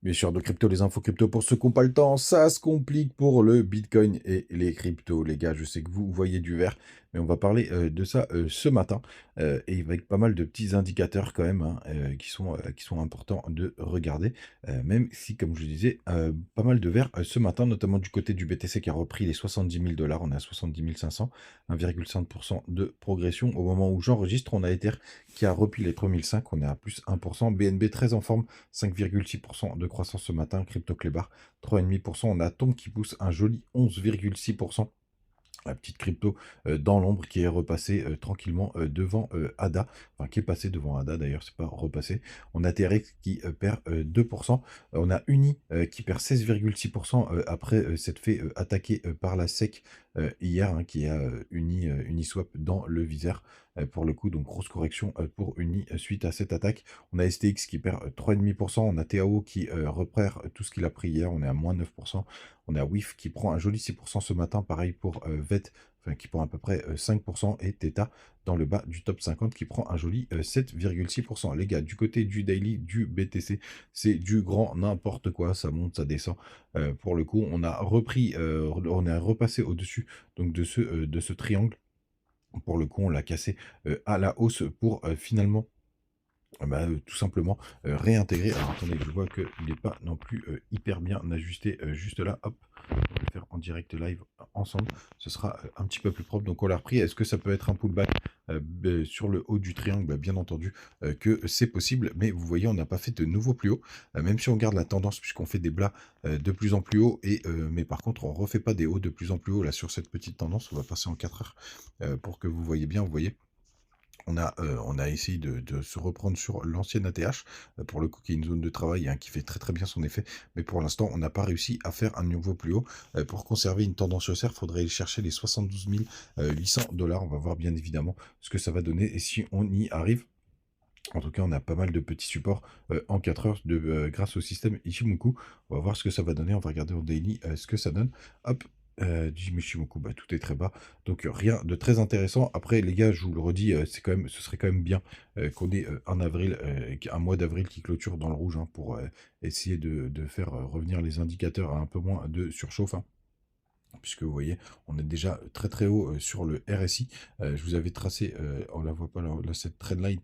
Bien sûr, de crypto, les infos crypto pour ceux qui n'ont pas le temps, ça se complique pour le Bitcoin et les cryptos. Les gars, je sais que vous voyez du vert, mais on va parler de ça ce matin et avec pas mal de petits indicateurs quand même hein, qui sont importants de regarder. Même si, comme je le disais, pas mal de vert ce matin, notamment du côté du BTC qui a repris les 70 000 $. On est à 70 500, 1,5% de progression. Au moment où j'enregistre, on a Ether qui a repris les 3005, on est à plus 1%. BNB très en forme, 5,6% de croissance ce matin. Crypto Clébar, 3,5%. On a Tom qui pousse un joli 11,6%. La petite crypto dans l'ombre qui est repassée tranquillement devant ADA, enfin qui est passé devant ADA d'ailleurs, c'est pas repassé. On a TRX qui perd 2%. On a Uni qui perd 16,6% après s'être fait attaquer par la SEC hier, hein, qui a Uniswap dans le viseur pour le coup. Donc grosse correction pour Uni suite à cette attaque. On a STX qui perd 3,5%. On a TAO qui repère tout ce qu'il a pris hier, on est à moins 9%. On a WIF qui prend un joli 6% ce matin, pareil pour VET, enfin, qui prend à peu près 5%, et Theta dans le bas du top 50 qui prend un joli 7,6%. Les gars, du côté du daily, du BTC, c'est du grand n'importe quoi, ça monte, ça descend. Pour le coup, on a repris, on a repassé au-dessus donc de ce triangle. Pour le coup, on l'a cassé à la hausse pour finalement tout simplement réintégrer. Alors attendez, je vois qu'il n'est pas non plus hyper bien ajusté juste là. Hop, on va le faire en direct live ensemble. Ce sera un petit peu plus propre. Donc on l'a repris. Est-ce que ça peut être un pullback sur le haut du triangle? Bien entendu que c'est possible. Mais vous voyez, on n'a pas fait de nouveau plus haut. Même si on garde la tendance, puisqu'on fait des blas de plus en plus haut. Mais par contre, on ne refait pas des hauts de plus en plus haut là sur cette petite tendance. On va passer en 4 heures pour que vous voyez bien. Vous voyez, on a essayé de se reprendre sur l'ancienne ATH, pour le coup, qui est une zone de travail hein, qui fait très très bien son effet. Mais pour l'instant, on n'a pas réussi à faire un nouveau plus haut. Pour conserver une tendance haussière, il faudrait aller chercher les 72 800 $. On va voir bien évidemment ce que ça va donner et si on y arrive. En tout cas, on a pas mal de petits supports en 4 heures grâce au système Ichimoku. On va voir ce que ça va donner. On va regarder en daily ce que ça donne. Hop, du Ichimoku, tout est très bas. Donc rien de très intéressant. Après, les gars, je vous le redis, c'est quand même, ce serait quand même bien qu'on ait un mois d'avril qui clôture dans le rouge hein, pour essayer de faire revenir les indicateurs à un peu moins de surchauffe, hein. Puisque vous voyez, on est déjà très très haut sur le RSI. Je vous avais tracé, on la voit pas là, cette trendline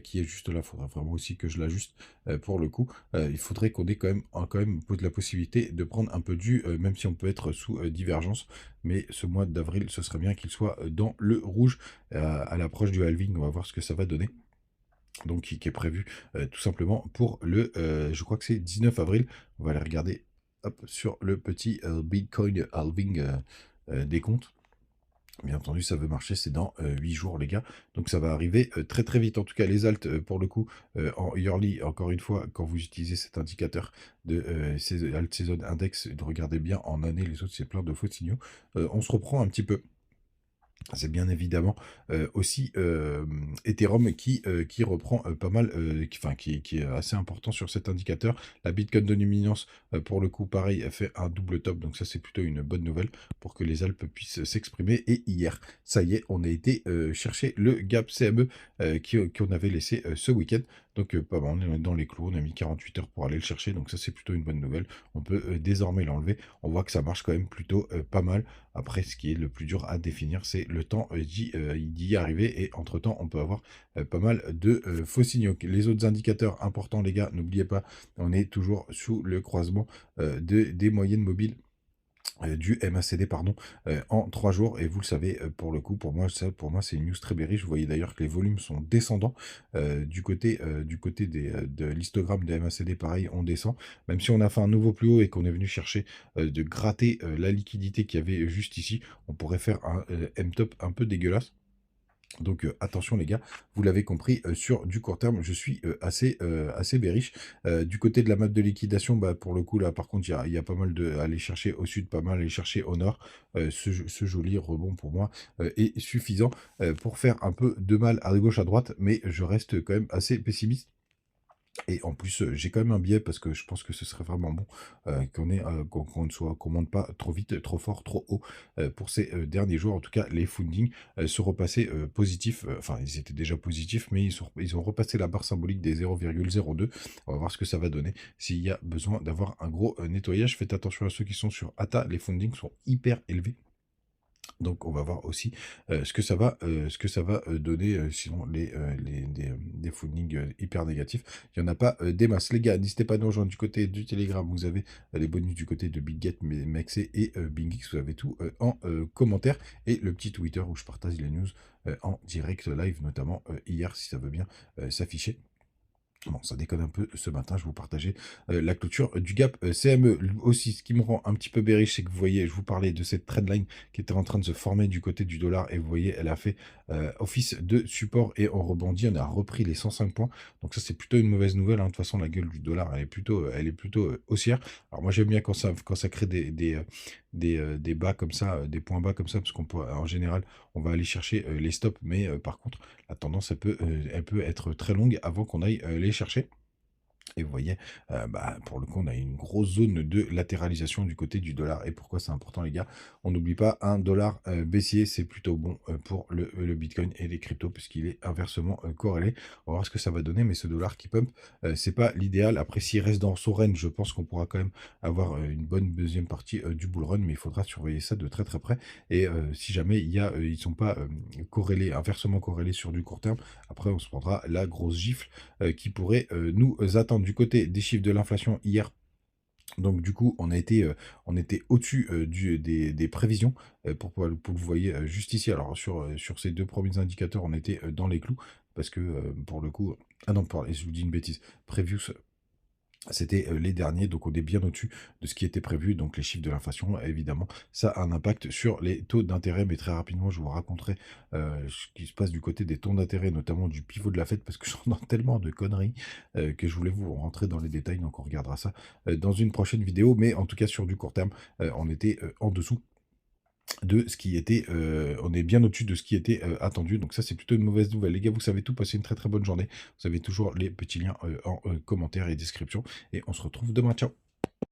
qui est juste là. Il faudra vraiment aussi que je l'ajuste pour le coup. Il faudrait qu'on ait quand même la possibilité de prendre un peu du, même si on peut être sous divergence. Mais ce mois d'avril, ce serait bien qu'il soit dans le rouge à l'approche du halving. On va voir ce que ça va donner. Donc qui est prévu tout simplement pour le, je crois que c'est 19 avril. On va aller regarder hop, sur le petit Bitcoin halving des comptes. Bien entendu, ça veut marcher, c'est dans 8 jours, les gars. Donc ça va arriver très très vite. En tout cas, les alts, pour le coup, en yearly, encore une fois, quand vous utilisez cet indicateur de alt season index, de regarder bien en année, les autres, c'est plein de faux signaux. On se reprend un petit peu. C'est bien évidemment aussi Ethereum qui reprend pas mal, qui est assez important sur cet indicateur. La Bitcoin dominance, pour le coup, pareil, elle fait un double top, donc ça c'est plutôt une bonne nouvelle pour que les Alpes puissent s'exprimer. Et hier, ça y est, on a été chercher le gap CME qu'on avait laissé ce week-end. Donc pas mal, on est dans les clous, on a mis 48 heures pour aller le chercher, donc ça c'est plutôt une bonne nouvelle. On peut désormais l'enlever. On voit que ça marche quand même plutôt pas mal. Après, ce qui est le plus dur à définir, c'est le temps d'y arriver. Et entre-temps, on peut avoir pas mal de faux signaux. Les autres indicateurs importants, les gars, n'oubliez pas, on est toujours sous le croisement des moyennes mobiles du MACD pardon, en 3 jours. Et vous le savez, pour le coup, pour moi c'est une news très bearish. Vous voyez d'ailleurs que les volumes sont descendants du côté de l'histogramme de MACD. Pareil, on descend, même si on a fait un nouveau plus haut et qu'on est venu chercher de gratter la liquidité qu'il y avait juste ici. On pourrait faire un M-top un peu dégueulasse. Donc attention les gars, vous l'avez compris, sur du court terme, je suis assez bearish. Du côté de la map de liquidation, pour le coup là par contre, il y a pas mal à aller chercher au sud, pas mal à aller chercher au nord. Ce joli rebond pour moi est suffisant pour faire un peu de mal à gauche à droite, mais je reste quand même assez pessimiste Et en plus, j'ai quand même un biais parce que je pense que ce serait vraiment bon, qu'on monte pas trop vite, trop fort, trop haut, pour ces, derniers jours. En tout cas, les fundings, sont repassés, positifs, enfin, ils étaient déjà positifs, mais ils ont repassé la barre symbolique des 0,02. On va voir ce que ça va donner. S'il y a besoin d'avoir un gros, nettoyage, faites attention à ceux qui sont sur ATA, les fundings sont hyper élevés. Donc on va voir aussi, ce que ça va, donner, sinon des foodings, hyper négatifs. Il y en a pas, des masses. Les gars, n'hésitez pas à nous rejoindre du côté du Telegram. Vous avez, les bonus du côté de BitGet, Mexer et BingX. Vous avez tout, en, commentaire et le petit Twitter où je partage les news, en direct live, notamment, hier si ça veut bien, s'afficher. Bon, ça déconne un peu ce matin, je vais vous partager la clôture du gap CME. Aussi, ce qui me rend un petit peu bearish, c'est que vous voyez, je vous parlais de cette trendline qui était en train de se former du côté du dollar, et vous voyez, elle a fait office de support et on rebondit, on a repris les 105 points. Donc ça, c'est plutôt une mauvaise nouvelle, hein. De toute façon, la gueule du dollar, elle est plutôt haussière. Alors moi, j'aime bien quand ça crée des bas comme ça, des points bas comme ça, parce qu'on peut, en général, on va aller chercher les stops, mais par contre, la tendance, elle peut être très longue avant qu'on aille les chercher. Et vous voyez, bah, pour le coup, on a une grosse zone de latéralisation du côté du dollar. Et pourquoi c'est important, les gars? On n'oublie pas, un dollar baissier, c'est plutôt bon pour le Bitcoin et les cryptos, puisqu'il est inversement corrélé. On va voir ce que ça va donner, mais ce dollar qui pump, c'est pas l'idéal. Après, s'il reste dans son range, je pense qu'on pourra quand même avoir une bonne deuxième partie du bull run, mais il faudra surveiller ça de très très près. Et si jamais ils sont pas corrélés, inversement corrélés sur du court terme, après on se prendra la grosse gifle qui pourrait nous attendre du côté des chiffres de l'inflation hier. Donc du coup, on était au-dessus des prévisions, pour vous voyez juste ici. Alors sur ces deux premiers indicateurs, on était dans les clous, parce que pour le coup... Ah non, pardon, je vous dis une bêtise. Previous, c'était les derniers, donc on est bien au-dessus de ce qui était prévu. Donc les chiffres de l'inflation, évidemment, ça a un impact sur les taux d'intérêt. Mais très rapidement, je vous raconterai ce qui se passe du côté des taux d'intérêt, notamment du pivot de la Fed, parce que j'entends tellement de conneries que je voulais vous rentrer dans les détails. Donc on regardera ça dans une prochaine vidéo. Mais en tout cas, sur du court terme, on était en dessous de ce qui était, on est bien au-dessus de ce qui était attendu. Donc ça, c'est plutôt une mauvaise nouvelle. Les gars, vous savez tout, passez une très très bonne journée. Vous avez toujours les petits liens en commentaire et description. Et on se retrouve demain. Ciao.